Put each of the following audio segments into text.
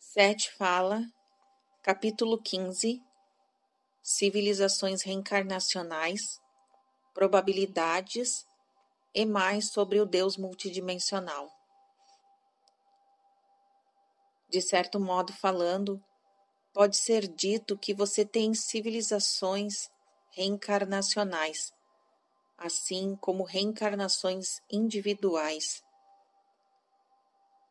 Sete fala, capítulo 15, civilizações reencarnacionais, probabilidades e mais sobre o Deus multidimensional. De certo modo falando, pode ser dito que você tem civilizações reencarnacionais, assim como reencarnações individuais.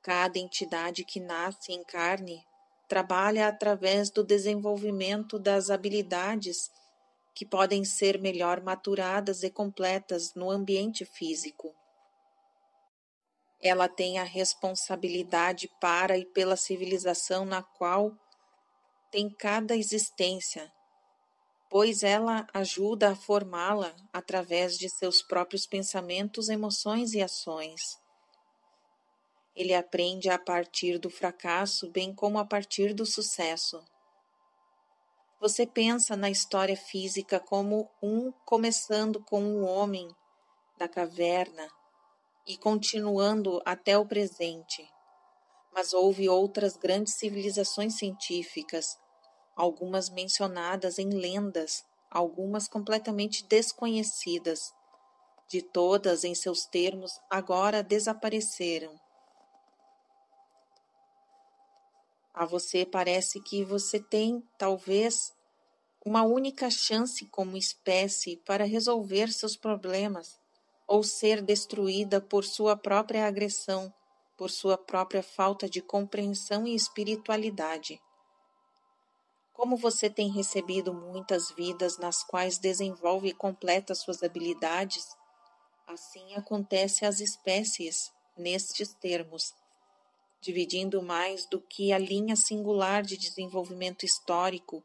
Cada entidade que nasce em carne trabalha através do desenvolvimento das habilidades que podem ser melhor maturadas e completas no ambiente físico. Ela tem a responsabilidade para e pela civilização na qual tem cada existência, pois ela ajuda a formá-la através de seus próprios pensamentos, emoções e ações. Ele aprende a partir do fracasso, bem como a partir do sucesso. Você pensa na história física como começando com o homem da caverna e continuando até o presente. Mas houve outras grandes civilizações científicas, algumas mencionadas em lendas, algumas completamente desconhecidas. De todas, em seus termos, agora desapareceram. A você parece que você tem, talvez, uma única chance como espécie para resolver seus problemas ou ser destruída por sua própria agressão, por sua própria falta de compreensão e espiritualidade. Como você tem recebido muitas vidas nas quais desenvolve e completa suas habilidades, assim acontece às espécies nestes termos, dividindo mais do que a linha singular de desenvolvimento histórico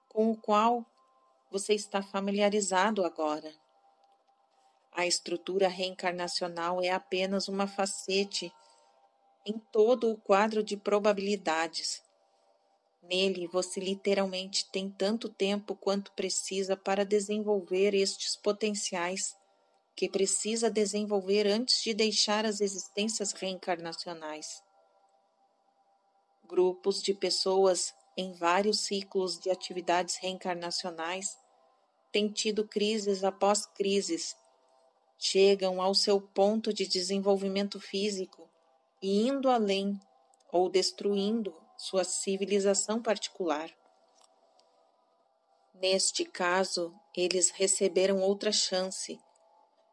com o qual você está familiarizado agora. A estrutura reencarnacional é apenas uma facete em todo o quadro de probabilidades. Nele, você literalmente tem tanto tempo quanto precisa para desenvolver estes potenciais que precisa desenvolver antes de deixar as existências reencarnacionais. Grupos de pessoas em vários ciclos de atividades reencarnacionais têm tido crises após crises, chegam ao seu ponto de desenvolvimento físico e indo além ou destruindo sua civilização particular. Neste caso, eles receberam outra chance,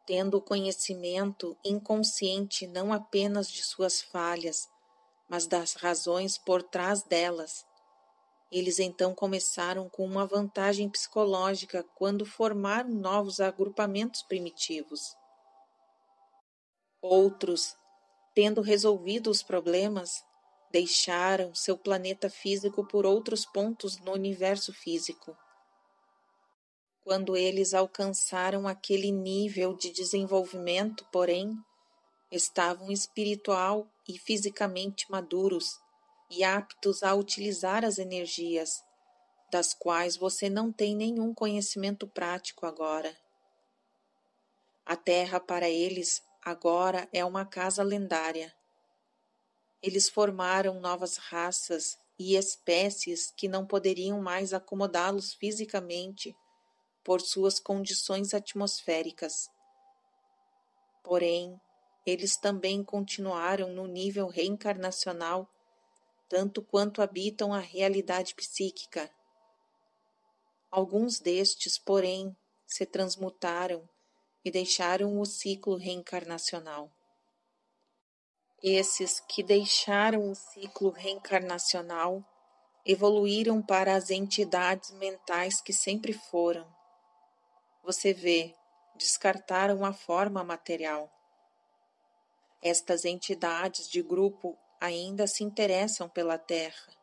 tendo o conhecimento inconsciente não apenas de suas falhas, mas das razões por trás delas. Eles então começaram com uma vantagem psicológica quando formaram novos agrupamentos primitivos. Outros, tendo resolvido os problemas, deixaram seu planeta físico por outros pontos no universo físico. Quando eles alcançaram aquele nível de desenvolvimento, porém, estavam espiritual e fisicamente maduros e aptos a utilizar as energias, das quais você não tem nenhum conhecimento prático agora. A Terra para eles agora é uma casa lendária. Eles formaram novas raças e espécies que não poderiam mais acomodá-los fisicamente por suas condições atmosféricas. Porém, eles também continuaram no nível reencarnacional, tanto quanto habitam a realidade psíquica. Alguns destes, porém, se transmutaram e deixaram o ciclo reencarnacional. Esses que deixaram o ciclo reencarnacional evoluíram para as entidades mentais que sempre foram. Você vê, descartaram a forma material. Estas entidades de grupo ainda se interessam pela Terra.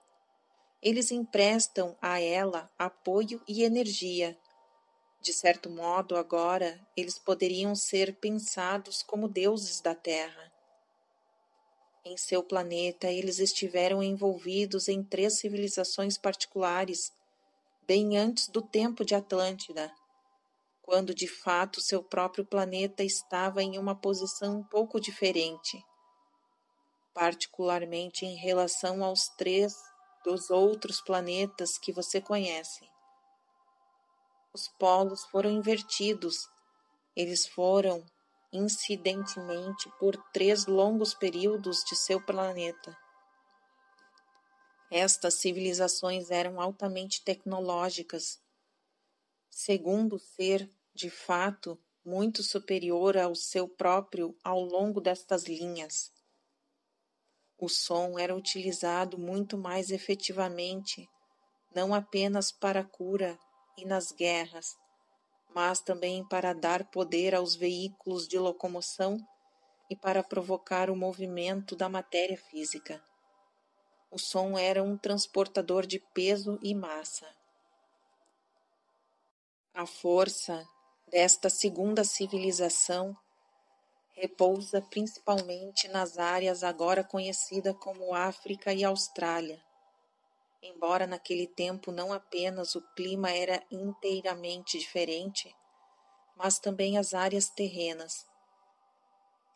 Eles emprestam a ela apoio e energia. De certo modo, agora, eles poderiam ser pensados como deuses da Terra. Em seu planeta, eles estiveram envolvidos em 3 civilizações particulares, bem antes do tempo de Atlântida, quando de fato seu próprio planeta estava em uma posição um pouco diferente. particularmente em relação aos 3 dos outros planetas que você conhece. Os polos foram invertidos, eles foram, incidentemente, por 3 longos períodos de seu planeta. Estas civilizações eram altamente tecnológicas, segundo ser, de fato, muito superior ao seu próprio ao longo destas linhas. O som era utilizado muito mais efetivamente, não apenas para a cura e nas guerras, mas também para dar poder aos veículos de locomoção e para provocar o movimento da matéria física. O som era um transportador de peso e massa. A força desta segunda civilização repousa principalmente nas áreas agora conhecidas como África e Austrália. Embora naquele tempo não apenas o clima era inteiramente diferente, mas também as áreas terrenas.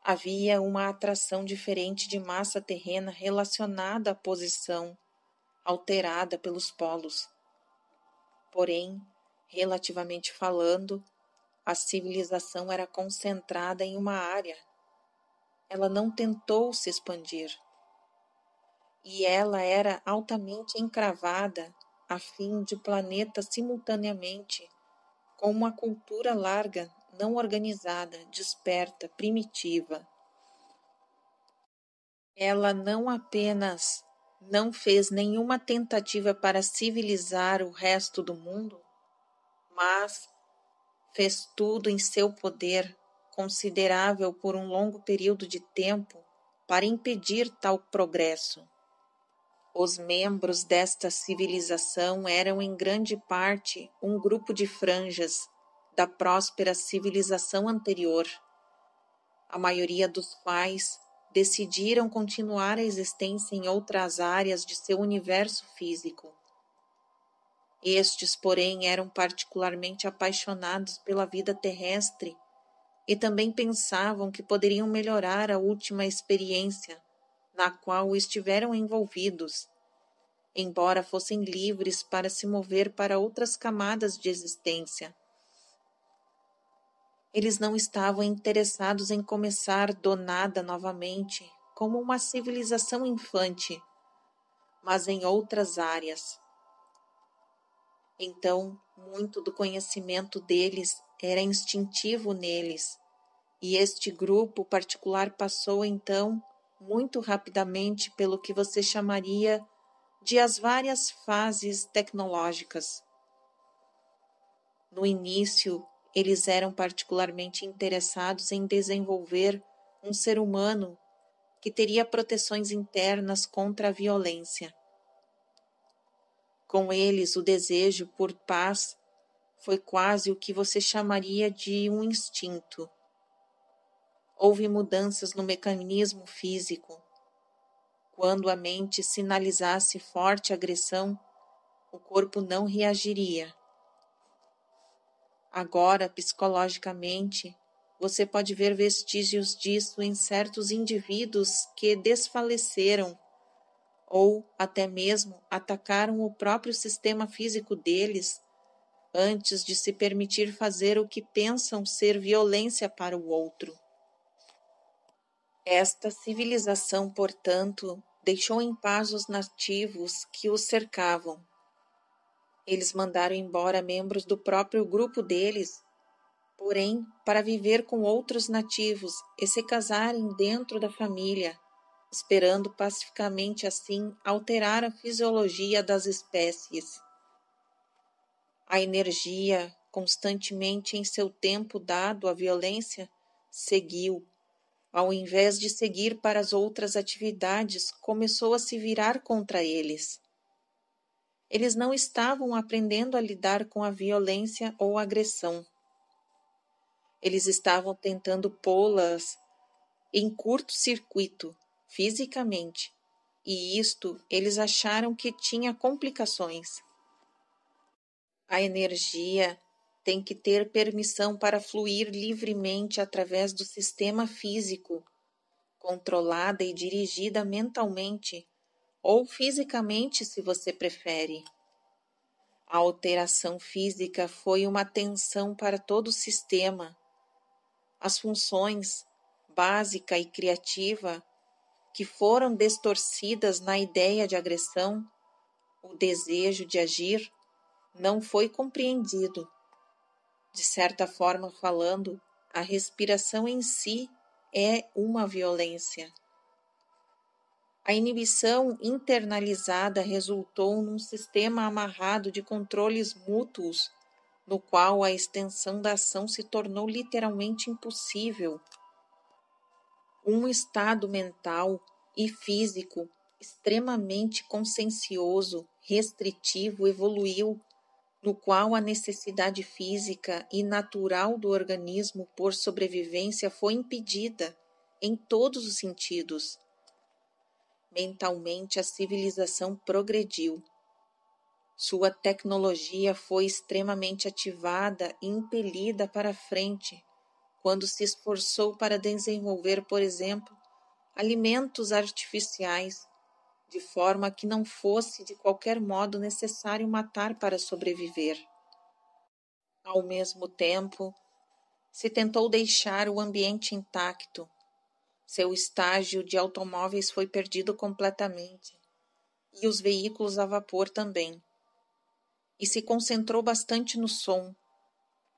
Havia uma atração diferente de massa terrena relacionada à posição alterada pelos polos. Porém, relativamente falando, a civilização era concentrada em uma área. Ela não tentou se expandir. E ela era altamente encravada a fim de planeta simultaneamente, com uma cultura larga, não organizada, desperta, primitiva. Ela não apenas não fez nenhuma tentativa para civilizar o resto do mundo, mas fez tudo em seu poder, considerável por um longo período de tempo, para impedir tal progresso. Os membros desta civilização eram em grande parte um grupo de franjas da próspera civilização anterior, a maioria dos quais decidiram continuar a existência em outras áreas de seu universo físico. Estes, porém, eram particularmente apaixonados pela vida terrestre e também pensavam que poderiam melhorar a última experiência na qual estiveram envolvidos, embora fossem livres para se mover para outras camadas de existência. Eles não estavam interessados em começar do nada novamente, como uma civilização infante, mas em outras áreas. Então, muito do conhecimento deles era instintivo neles, e este grupo particular passou, então, muito rapidamente pelo que você chamaria de as várias fases tecnológicas. No início, eles eram particularmente interessados em desenvolver um ser humano que teria proteções internas contra a violência. Com eles, o desejo por paz foi quase o que você chamaria de um instinto. Houve mudanças no mecanismo físico. Quando a mente sinalizasse forte agressão, o corpo não reagiria. Agora, psicologicamente, você pode ver vestígios disso em certos indivíduos que desfaleceram ou até mesmo atacaram o próprio sistema físico deles antes de se permitir fazer o que pensam ser violência para o outro. Esta civilização, portanto, deixou em paz os nativos que os cercavam. Eles mandaram embora membros do próprio grupo deles, porém, para viver com outros nativos e se casarem dentro da família, esperando pacificamente assim alterar a fisiologia das espécies. A energia, constantemente em seu tempo dado à violência, seguiu. Ao invés de seguir para as outras atividades, começou a se virar contra eles. Eles não estavam aprendendo a lidar com a violência ou agressão. Eles estavam tentando pô-las em curto-circuito, fisicamente, e isto eles acharam que tinha complicações. A energia tem que ter permissão para fluir livremente através do sistema físico, controlada e dirigida mentalmente ou fisicamente, se você prefere. A alteração física foi uma tensão para todo o sistema. As funções básica e criativa que foram distorcidas na ideia de agressão, o desejo de agir, não foi compreendido. De certa forma falando, a respiração em si é uma violência. A inibição internalizada resultou num sistema amarrado de controles mútuos, no qual a extensão da ação se tornou literalmente impossível. Um estado mental e físico extremamente consciencioso, restritivo evoluiu, no qual a necessidade física e natural do organismo por sobrevivência foi impedida em todos os sentidos. Mentalmente, a civilização progrediu. Sua tecnologia foi extremamente ativada e impelida para frente, quando se esforçou para desenvolver, por exemplo, alimentos artificiais, de forma que não fosse de qualquer modo necessário matar para sobreviver. Ao mesmo tempo, se tentou deixar o ambiente intacto. Seu estágio de automóveis foi perdido completamente, e os veículos a vapor também. E se concentrou bastante no som.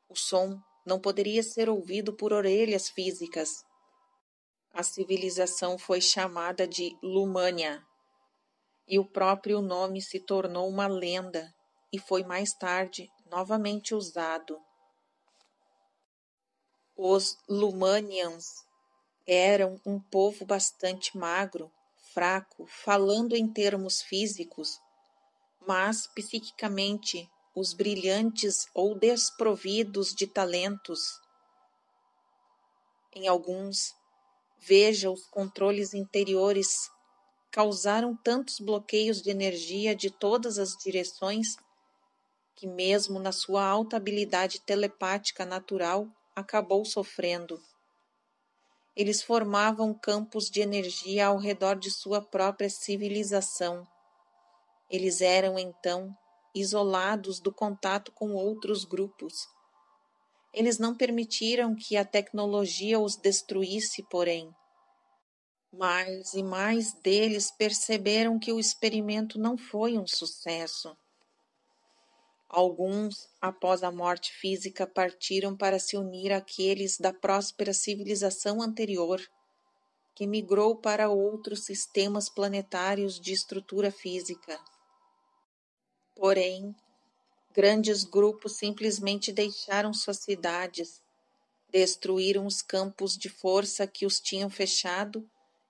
O som não poderia ser ouvido por orelhas físicas. A civilização foi chamada de Lumânia, e o próprio nome se tornou uma lenda e foi mais tarde novamente usado. Os Lumanians eram um povo bastante magro, fraco, falando em termos físicos, mas psiquicamente os brilhantes ou desprovidos de talentos. Em alguns, veja os controles interiores causaram tantos bloqueios de energia de todas as direções que mesmo na sua alta habilidade telepática natural acabou sofrendo. Eles formavam campos de energia ao redor de sua própria civilização. Eles eram, então, isolados do contato com outros grupos. Eles não permitiram que a tecnologia os destruísse, porém. Mais e mais deles perceberam que o experimento não foi um sucesso. Alguns, após a morte física, partiram para se unir àqueles da próspera civilização anterior, que migrou para outros sistemas planetários de estrutura física. Porém, grandes grupos simplesmente deixaram suas cidades, destruíram os campos de força que os tinham fechado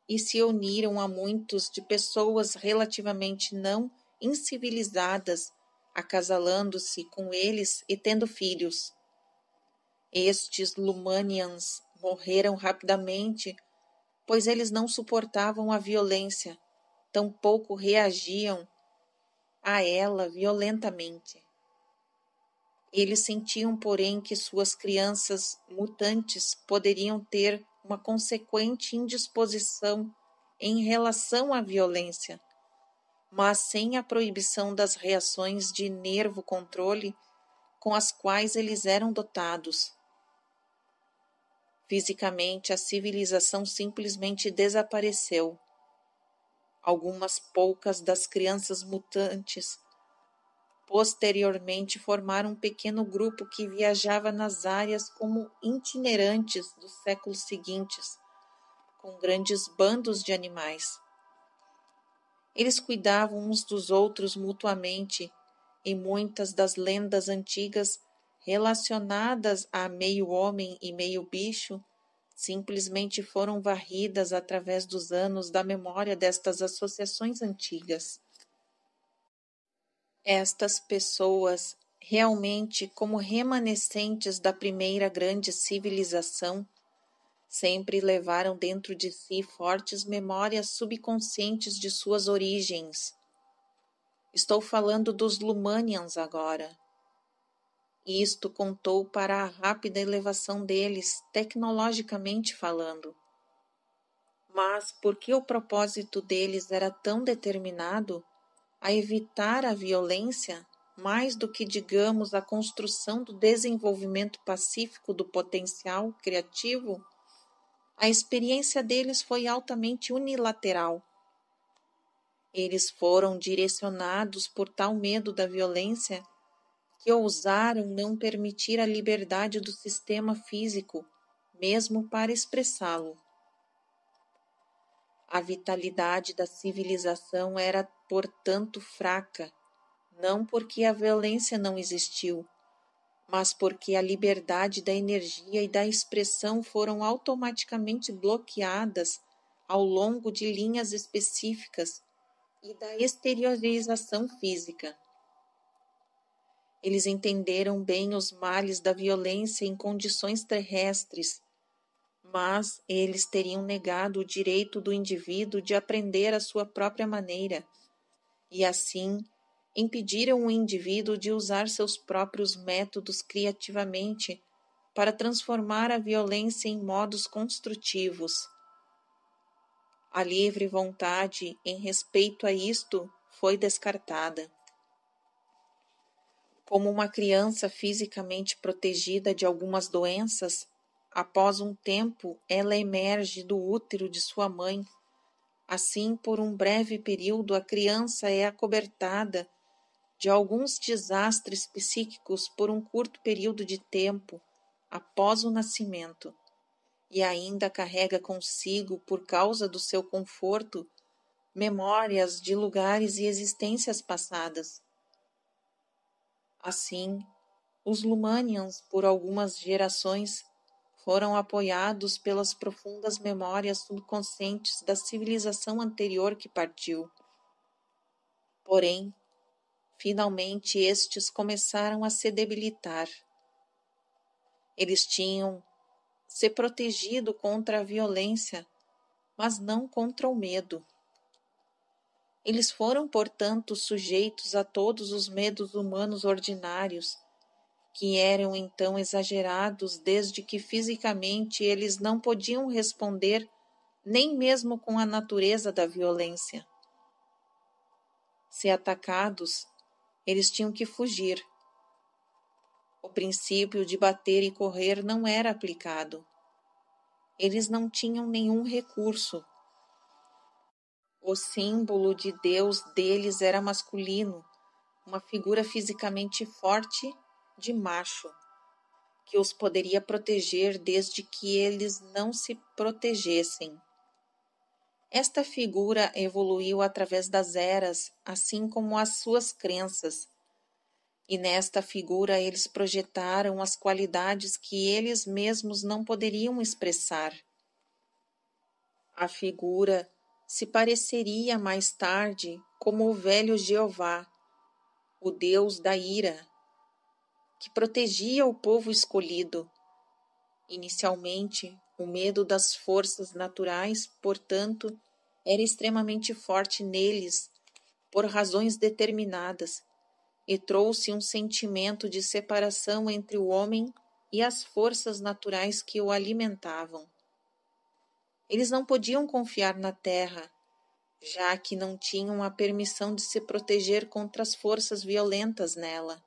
e se uniram a muitos de pessoas relativamente não incivilizadas, acasalando-se com eles e tendo filhos. Estes Lumanians morreram rapidamente, pois eles não suportavam a violência, tampouco reagiam a ela violentamente. Eles sentiam, porém, que suas crianças mutantes poderiam ter uma consequente indisposição em relação à violência, mas sem a proibição das reações de nervo-controle com as quais eles eram dotados. Fisicamente, a civilização simplesmente desapareceu. Algumas poucas das crianças mutantes posteriormente formaram um pequeno grupo que viajava nas áreas como itinerantes dos séculos seguintes, com grandes bandos de animais. Eles cuidavam uns dos outros mutuamente, e muitas das lendas antigas relacionadas a meio homem e meio bicho simplesmente foram varridas através dos anos da memória destas associações antigas. Estas pessoas, realmente como remanescentes da primeira grande civilização, sempre levaram dentro de si fortes memórias subconscientes de suas origens. Estou falando dos Lumanians agora. Isto contou para a rápida elevação deles, tecnologicamente falando. Mas porque o propósito deles era tão determinado a evitar a violência, mais do que, digamos, a construção do desenvolvimento pacífico do potencial criativo, a experiência deles foi altamente unilateral. Eles foram direcionados por tal medo da violência que ousaram não permitir a liberdade do sistema físico, mesmo para expressá-lo. A vitalidade da civilização era, portanto, fraca, não porque a violência não existiu, mas porque a liberdade da energia e da expressão foram automaticamente bloqueadas ao longo de linhas específicas e da exteriorização física. Eles entenderam bem os males da violência em condições terrestres, mas eles teriam negado o direito do indivíduo de aprender à sua própria maneira, e assim impediram o indivíduo de usar seus próprios métodos criativamente para transformar a violência em modos construtivos. A livre vontade em respeito a isto foi descartada. Como uma criança fisicamente protegida de algumas doenças, após um tempo ela emerge do útero de sua mãe. Assim, por um breve período, a criança é acobertada de alguns desastres psíquicos por um curto período de tempo após o nascimento, e ainda carrega consigo, por causa do seu conforto, memórias de lugares e existências passadas. Assim, os Lumanians, por algumas gerações, foram apoiados pelas profundas memórias subconscientes da civilização anterior que partiu. Porém, finalmente estes começaram a se debilitar. Eles tinham se protegido contra a violência, mas não contra o medo. Eles foram, portanto, sujeitos a todos os medos humanos ordinários, que eram então exagerados desde que fisicamente eles não podiam responder nem mesmo com a natureza da violência. Se atacados, eles tinham que fugir. O princípio de bater e correr não era aplicado. Eles não tinham nenhum recurso. O símbolo de Deus deles era masculino, uma figura fisicamente forte de macho, que os poderia proteger desde que eles não se protegessem. Esta figura evoluiu através das eras, assim como as suas crenças, e nesta figura eles projetaram as qualidades que eles mesmos não poderiam expressar. A figura se pareceria mais tarde como o velho Jeová, o Deus da ira, que protegia o povo escolhido. Inicialmente, o medo das forças naturais, portanto, era extremamente forte neles por razões determinadas e trouxe um sentimento de separação entre o homem e as forças naturais que o alimentavam. Eles não podiam confiar na terra, já que não tinham a permissão de se proteger contra as forças violentas nela.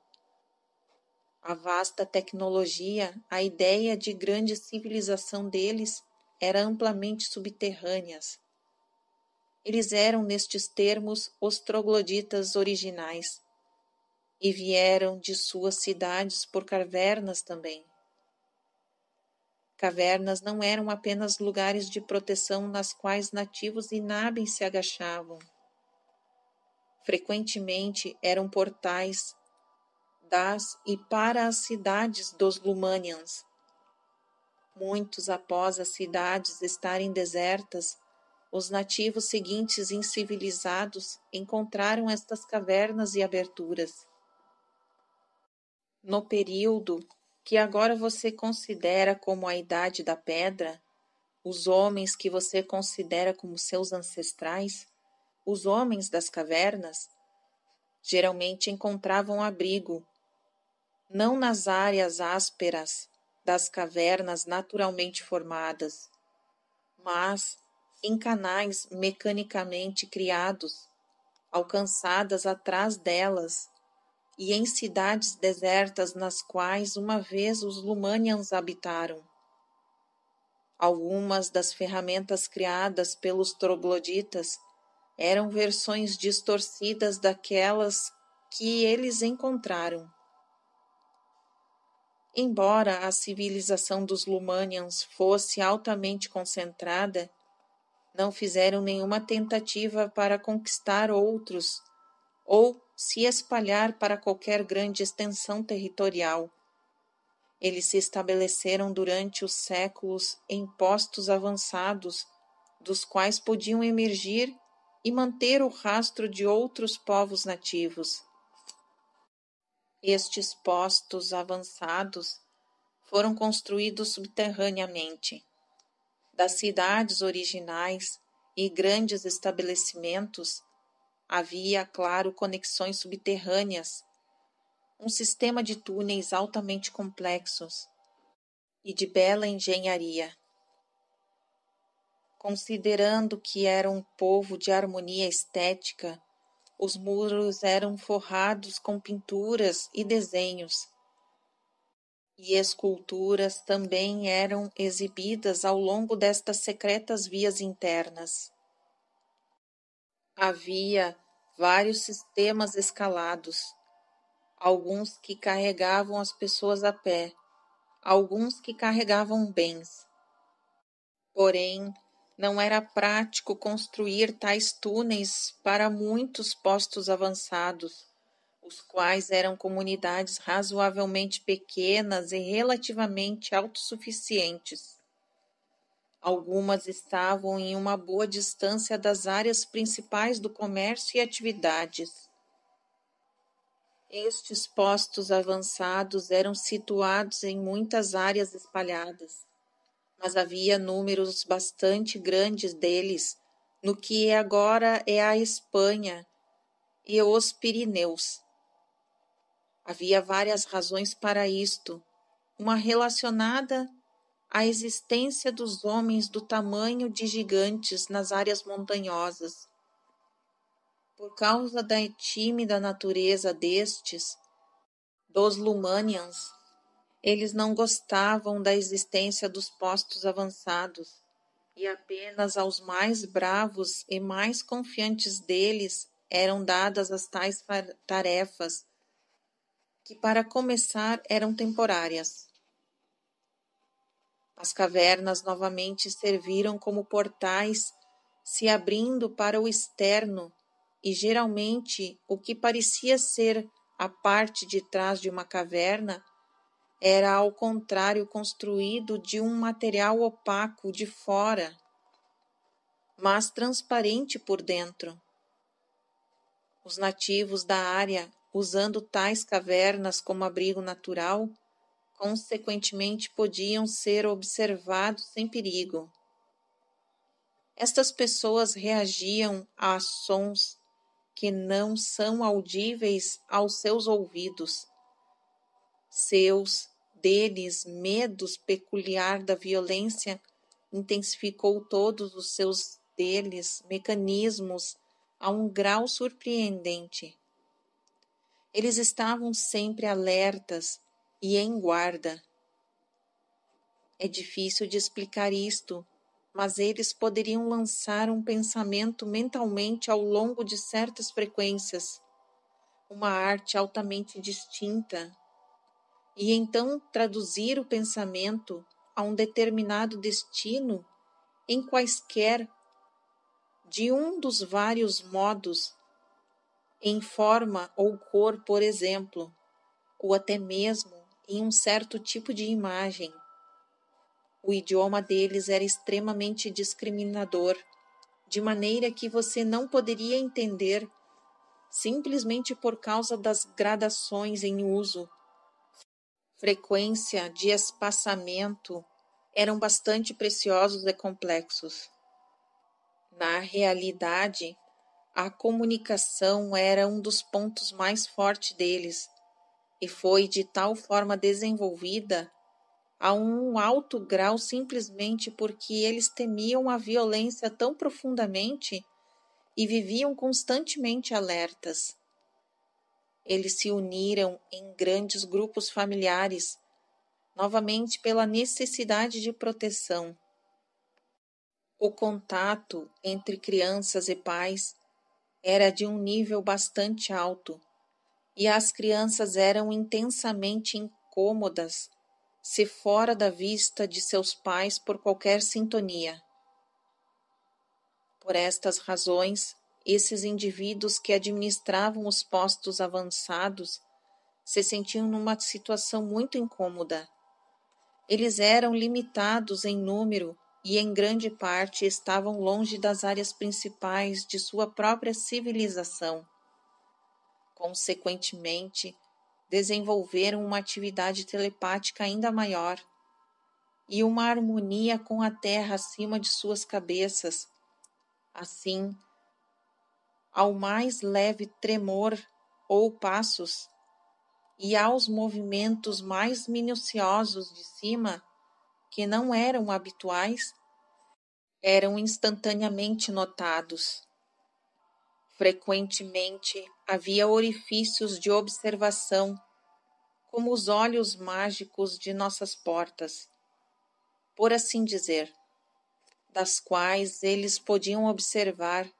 A vasta tecnologia, a ideia de grande civilização deles, era amplamente subterrâneas. Eles eram, nestes termos, os trogloditas originais, e vieram de suas cidades por cavernas também. Cavernas não eram apenas lugares de proteção nas quais nativos inábeis se agachavam. Frequentemente eram portais das e para as cidades dos Lumanians. Muitos após as cidades estarem desertas, os nativos seguintes incivilizados encontraram estas cavernas e aberturas. No período que agora você considera como a Idade da Pedra, os homens que você considera como seus ancestrais, os homens das cavernas, geralmente encontravam abrigo, não nas áreas ásperas das cavernas naturalmente formadas, mas em canais mecanicamente criados, alcançadas atrás delas, e em cidades desertas nas quais uma vez os Lumanians habitaram. Algumas das ferramentas criadas pelos trogloditas eram versões distorcidas daquelas que eles encontraram. Embora a civilização dos Lumanians fosse altamente concentrada, não fizeram nenhuma tentativa para conquistar outros ou se espalhar para qualquer grande extensão territorial. Eles se estabeleceram durante os séculos em postos avançados, dos quais podiam emergir e manter o rastro de outros povos nativos. Estes postos avançados foram construídos subterraneamente. Das cidades originais e grandes estabelecimentos, havia, claro, conexões subterrâneas, um sistema de túneis altamente complexos e de bela engenharia. Considerando que era um povo de harmonia estética, os muros eram forrados com pinturas e desenhos, e esculturas também eram exibidas ao longo destas secretas vias internas. Havia vários sistemas escalados, alguns que carregavam as pessoas a pé, alguns que carregavam bens. Porém, não era prático construir tais túneis para muitos postos avançados, os quais eram comunidades razoavelmente pequenas e relativamente autossuficientes. Algumas estavam em uma boa distância das áreas principais do comércio e atividades. Estes postos avançados eram situados em muitas áreas espalhadas, mas havia números bastante grandes deles no que agora é a Espanha e os Pirineus. Havia várias razões para isto, uma relacionada à existência dos homens do tamanho de gigantes nas áreas montanhosas. Por causa da tímida natureza dos Lumanians, eles não gostavam da existência dos postos avançados, e apenas aos mais bravos e mais confiantes deles eram dadas as tais tarefas, que para começar eram temporárias. As cavernas novamente serviram como portais, se abrindo para o externo, e geralmente o que parecia ser a parte de trás de uma caverna era ao contrário construído de um material opaco de fora, mas transparente por dentro. Os nativos da área, usando tais cavernas como abrigo natural, consequentemente podiam ser observados sem perigo. Estas pessoas reagiam a sons que não são audíveis aos seus ouvidos. Deles, medos peculiar da violência intensificou todos os seus mecanismos a um grau surpreendente. Eles estavam sempre alertas e em guarda. É difícil de explicar isto, mas eles poderiam lançar um pensamento mentalmente ao longo de certas frequências, uma arte altamente distinta, e então traduzir o pensamento a um determinado destino em quaisquer de um dos vários modos, em forma ou cor, por exemplo, ou até mesmo em um certo tipo de imagem. O idioma deles era extremamente discriminador, de maneira que você não poderia entender simplesmente por causa das gradações em uso. Frequência de espaçamento eram bastante preciosos e complexos. Na realidade, a comunicação era um dos pontos mais fortes deles, e foi de tal forma desenvolvida a um alto grau simplesmente porque eles temiam a violência tão profundamente e viviam constantemente alertas. Eles se uniram em grandes grupos familiares, novamente pela necessidade de proteção. O contato entre crianças e pais era de um nível bastante alto, e as crianças eram intensamente incômodas se fora da vista de seus pais por qualquer sintonia. Por estas razões, esses indivíduos que administravam os postos avançados se sentiam numa situação muito incômoda. Eles eram limitados em número e, em grande parte, estavam longe das áreas principais de sua própria civilização. Consequentemente, desenvolveram uma atividade telepática ainda maior e uma harmonia com a terra acima de suas cabeças. Assim, ao mais leve tremor ou passos, e aos movimentos mais minuciosos de cima, que não eram habituais, eram instantaneamente notados. Frequentemente havia orifícios de observação, como os olhos mágicos de nossas portas, por assim dizer, das quais eles podiam observar,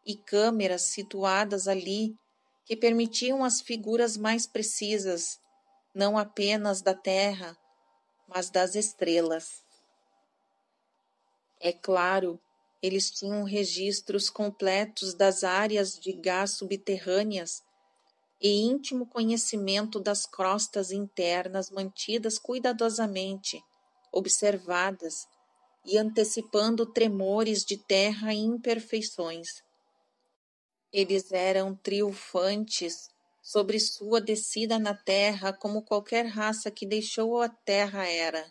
e câmeras situadas ali que permitiam as figuras mais precisas, não apenas da Terra, mas das estrelas. É claro, eles tinham registros completos das áreas de gás subterrâneas e íntimo conhecimento das crostas internas mantidas cuidadosamente, observadas e antecipando tremores de terra e imperfeições. Eles eram triunfantes sobre sua descida na terra como qualquer raça que deixou a terra era.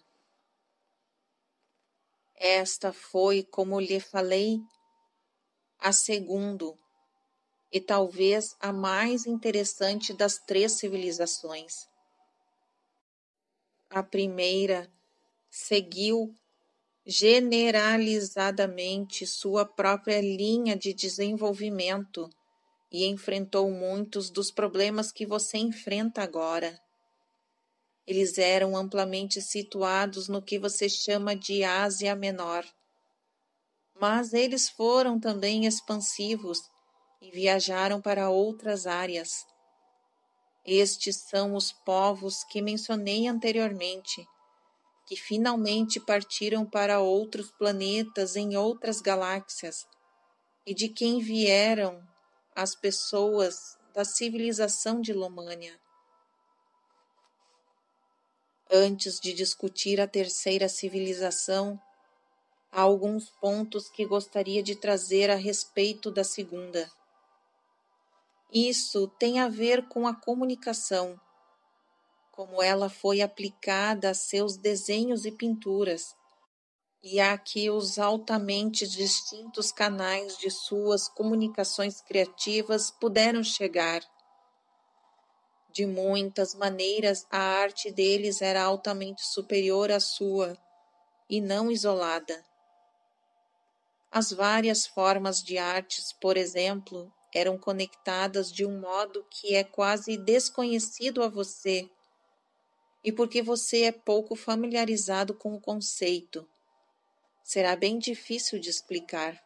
Esta foi, como lhe falei, a segunda e talvez a mais interessante das três civilizações. A primeira seguiu generalizadamente sua própria linha de desenvolvimento e enfrentou muitos dos problemas que você enfrenta agora. Eles eram amplamente situados no que você chama de Ásia Menor. Mas eles foram também expansivos e viajaram para outras áreas. Estes são os povos que mencionei anteriormente, que finalmente partiram para outros planetas em outras galáxias, e de quem vieram as pessoas da civilização de Lomânia. Antes de discutir a terceira civilização, há alguns pontos que gostaria de trazer a respeito da segunda. Isso tem a ver com a comunicação, como ela foi aplicada a seus desenhos e pinturas, e a que os altamente distintos canais de suas comunicações criativas puderam chegar. De muitas maneiras, a arte deles era altamente superior à sua, e não isolada. As várias formas de artes, por exemplo, eram conectadas de um modo que é quase desconhecido a você, e porque você é pouco familiarizado com o conceito, será bem difícil de explicar.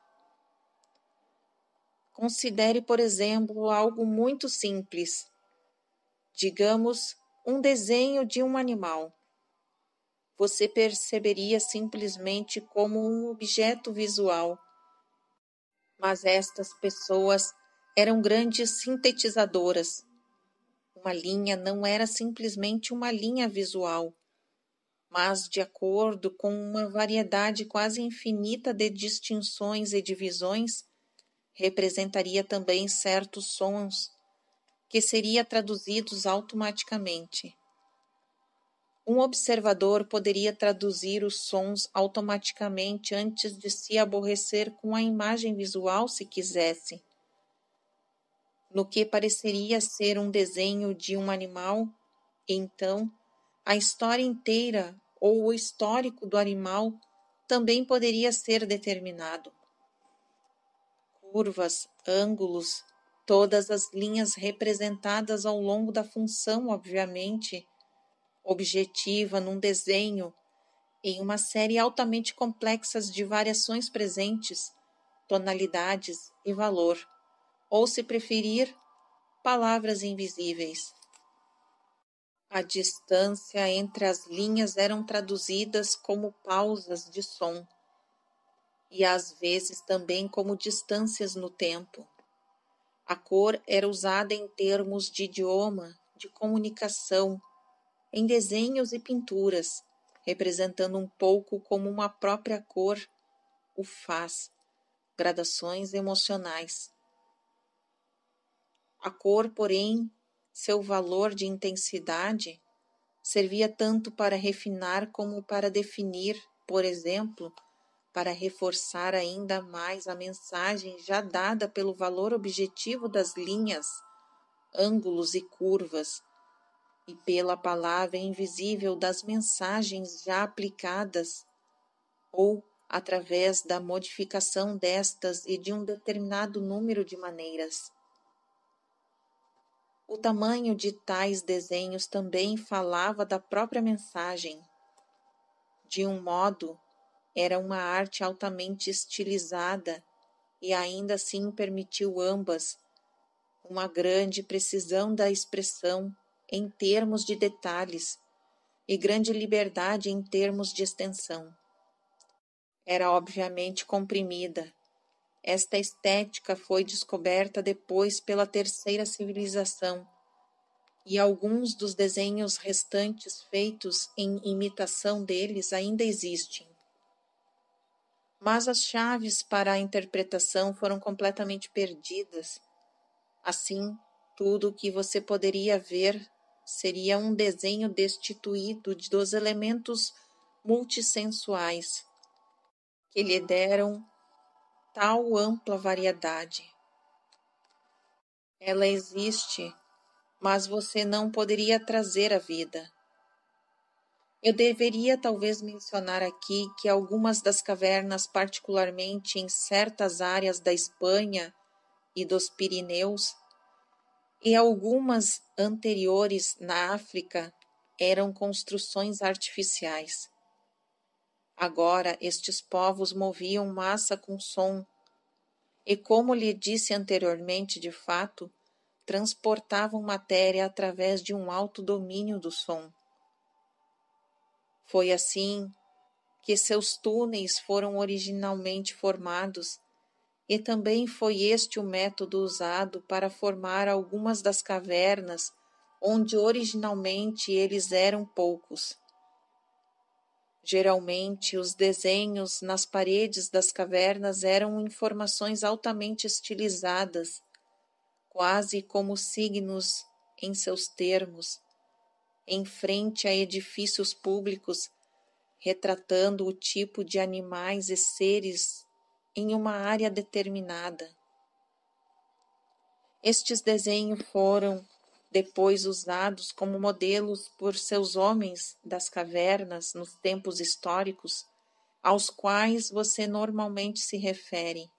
Considere, por exemplo, algo muito simples. Digamos, um desenho de um animal. Você perceberia simplesmente como um objeto visual. Mas estas pessoas eram grandes sintetizadoras. Uma linha não era simplesmente uma linha visual, mas de acordo com uma variedade quase infinita de distinções e divisões, representaria também certos sons que seriam traduzidos automaticamente. Um observador poderia traduzir os sons automaticamente antes de se aborrecer com a imagem visual se quisesse. No que pareceria ser um desenho de um animal, então, a história inteira ou o histórico do animal também poderia ser determinado. Curvas, ângulos, todas as linhas representadas ao longo da função, obviamente, objetiva num desenho, em uma série altamente complexa de variações presentes, tonalidades e valor, ou, se preferir, palavras invisíveis. A distância entre as linhas eram traduzidas como pausas de som, e às vezes também como distâncias no tempo. A cor era usada em termos de idioma, de comunicação, em desenhos e pinturas, representando um pouco como uma própria cor o faz, gradações emocionais. A cor, porém, seu valor de intensidade, servia tanto para refinar como para definir, por exemplo, para reforçar ainda mais a mensagem já dada pelo valor objetivo das linhas, ângulos e curvas, e pela palavra invisível das mensagens já aplicadas, ou através da modificação destas e de um determinado número de maneiras. O tamanho de tais desenhos também falava da própria mensagem. De um modo, era uma arte altamente estilizada e ainda assim permitiu ambas uma grande precisão da expressão em termos de detalhes e grande liberdade em termos de extensão. Era obviamente comprimida. Esta estética foi descoberta depois pela terceira civilização, e alguns dos desenhos restantes feitos em imitação deles ainda existem. Mas as chaves para a interpretação foram completamente perdidas. Assim, tudo o que você poderia ver seria um desenho destituído dos elementos multissensuais que lhe deram tal ampla variedade. Ela existe, mas você não poderia trazer à vida. Eu deveria talvez mencionar aqui que algumas das cavernas, particularmente em certas áreas da Espanha e dos Pirineus, e algumas anteriores na África, eram construções artificiais. Agora estes povos moviam massa com som, e como lhe disse anteriormente, de fato, transportavam matéria através de um alto domínio do som. Foi assim que seus túneis foram originalmente formados, e também foi este o método usado para formar algumas das cavernas onde originalmente eles eram poucos. Geralmente, os desenhos nas paredes das cavernas eram informações altamente estilizadas, quase como signos em seus termos, em frente a edifícios públicos, retratando o tipo de animais e seres em uma área determinada. Estes desenhos foram depois usados como modelos por seus homens das cavernas nos tempos históricos, aos quais você normalmente se refere.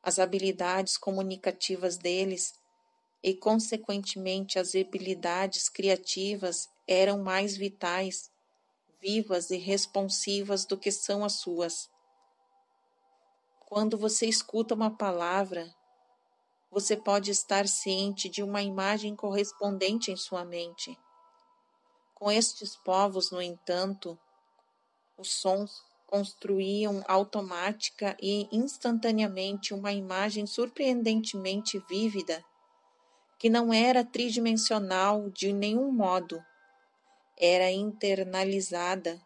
As habilidades comunicativas deles e, consequentemente, as habilidades criativas eram mais vitais, vivas e responsivas do que são as suas. Quando você escuta uma palavra, você pode estar ciente de uma imagem correspondente em sua mente. Com estes povos, no entanto, os sons construíam automática e instantaneamente uma imagem surpreendentemente vívida, que não era tridimensional de nenhum modo, era internalizada,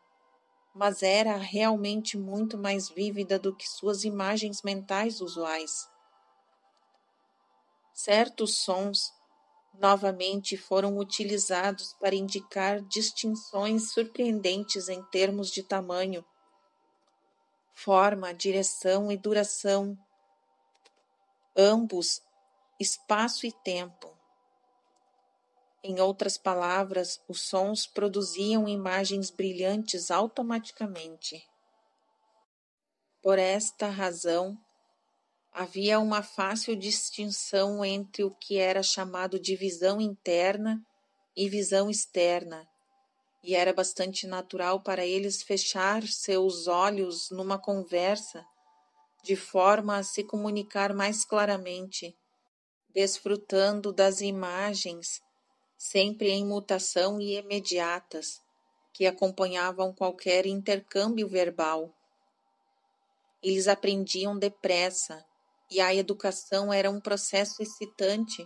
mas era realmente muito mais vívida do que suas imagens mentais usuais. Certos sons novamente foram utilizados para indicar distinções surpreendentes em termos de tamanho, forma, direção e duração, ambos espaço e tempo. Em outras palavras, os sons produziam imagens brilhantes automaticamente. Por esta razão, havia uma fácil distinção entre o que era chamado de visão interna e visão externa, e era bastante natural para eles fechar seus olhos numa conversa, de forma a se comunicar mais claramente, desfrutando das imagens, sempre em mutação e imediatas, que acompanhavam qualquer intercâmbio verbal. Eles aprendiam depressa, e a educação era um processo excitante,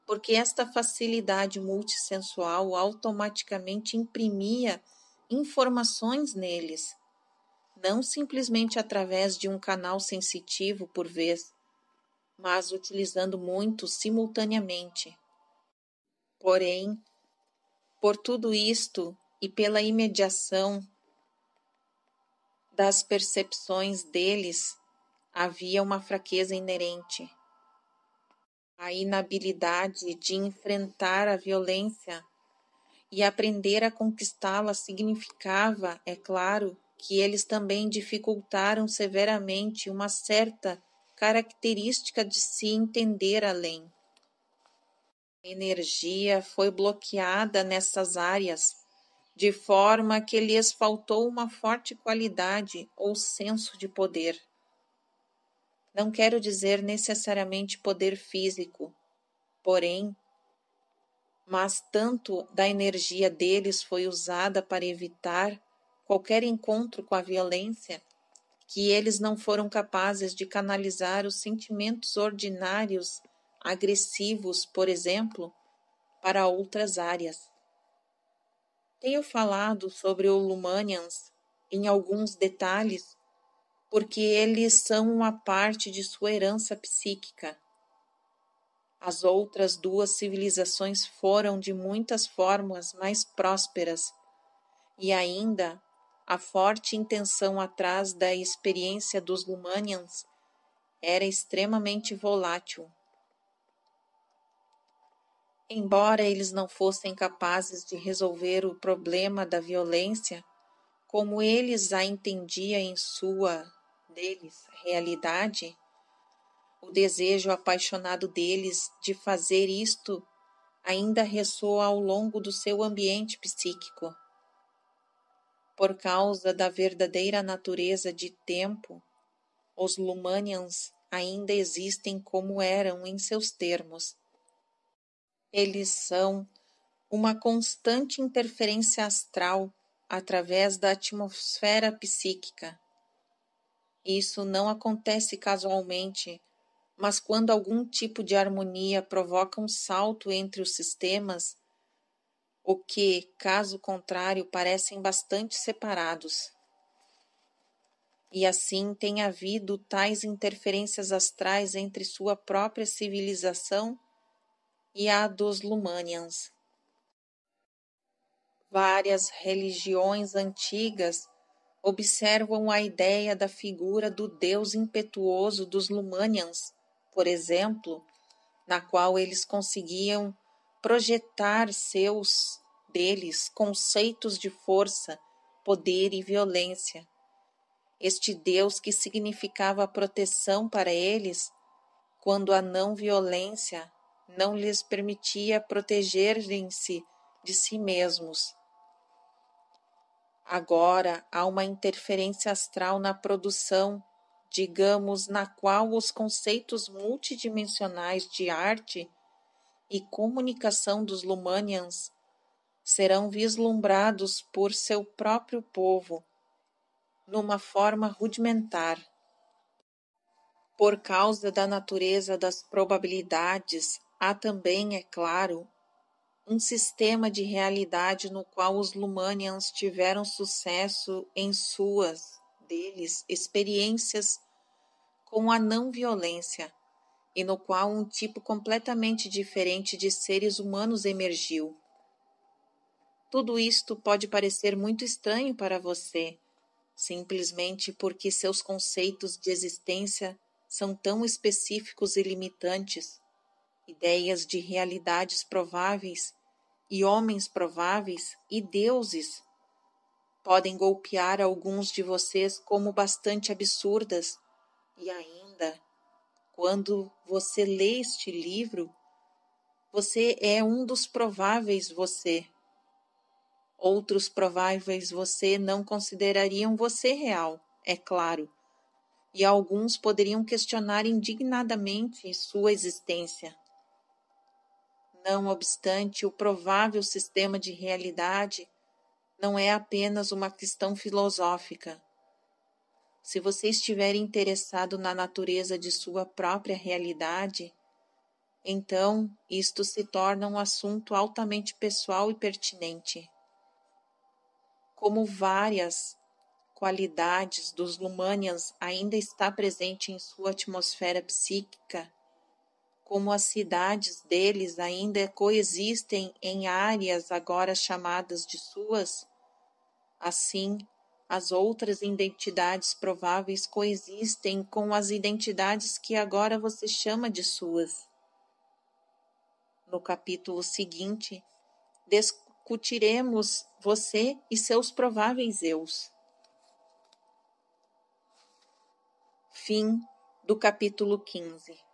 porque esta facilidade multissensual automaticamente imprimia informações neles, não simplesmente através de um canal sensitivo por vez, mas utilizando muitos simultaneamente. Porém, por tudo isto e pela imediação das percepções deles, havia uma fraqueza inerente. A inabilidade de enfrentar a violência e aprender a conquistá-la significava, é claro, que eles também dificultaram severamente uma certa característica de se entender além. A energia foi bloqueada nessas áreas, de forma que lhes faltou uma forte qualidade ou senso de poder. Não quero dizer necessariamente poder físico, porém, mas tanto da energia deles foi usada para evitar qualquer encontro com a violência, que eles não foram capazes de canalizar os sentimentos ordinários, agressivos, por exemplo, para outras áreas. Tenho falado sobre o Lumanians em alguns detalhes, porque eles são uma parte de sua herança psíquica. As outras duas civilizações foram de muitas formas mais prósperas, e ainda a forte intenção atrás da experiência dos Lumanians era extremamente volátil. Embora eles não fossem capazes de resolver o problema da violência, como eles a entendiam em sua realidade, o desejo apaixonado deles de fazer isto ainda ressoa ao longo do seu ambiente psíquico. Por causa da verdadeira natureza de tempo, os Lumanians ainda existem como eram em seus termos. Eles são uma constante interferência astral através da atmosfera psíquica. Isso não acontece casualmente, mas quando algum tipo de harmonia provoca um salto entre os sistemas, o que, caso contrário, parecem bastante separados. E assim tem havido tais interferências astrais entre sua própria civilização e a dos Lumanians. Várias religiões antigas observam a ideia da figura do Deus impetuoso dos Lumanians, por exemplo, na qual eles conseguiam projetar deles conceitos de força, poder e violência. Este Deus que significava proteção para eles, quando a não-violência não lhes permitia protegerem-se de si mesmos. Agora há uma interferência astral na produção, digamos, na qual os conceitos multidimensionais de arte e comunicação dos Lumanians serão vislumbrados por seu próprio povo, numa forma rudimentar. Por causa da natureza das probabilidades, há também, é claro, um sistema de realidade no qual os Lumanians tiveram sucesso em experiências com a não-violência, e no qual um tipo completamente diferente de seres humanos emergiu. Tudo isto pode parecer muito estranho para você, simplesmente porque seus conceitos de existência são tão específicos e limitantes, ideias de realidades prováveis e homens prováveis e deuses podem golpear alguns de vocês como bastante absurdas, e ainda, quando você lê este livro, você é um dos prováveis você. Outros prováveis você não considerariam você real, é claro, e alguns poderiam questionar indignadamente sua existência. Não obstante, o provável sistema de realidade não é apenas uma questão filosófica. Se você estiver interessado na natureza de sua própria realidade, então isto se torna um assunto altamente pessoal e pertinente. Como várias qualidades dos Lumanians ainda está presente em sua atmosfera psíquica, como as cidades deles ainda coexistem em áreas agora chamadas de suas, assim, as outras identidades prováveis coexistem com as identidades que agora você chama de suas. No capítulo seguinte, discutiremos você e seus prováveis eus. Fim do capítulo 15.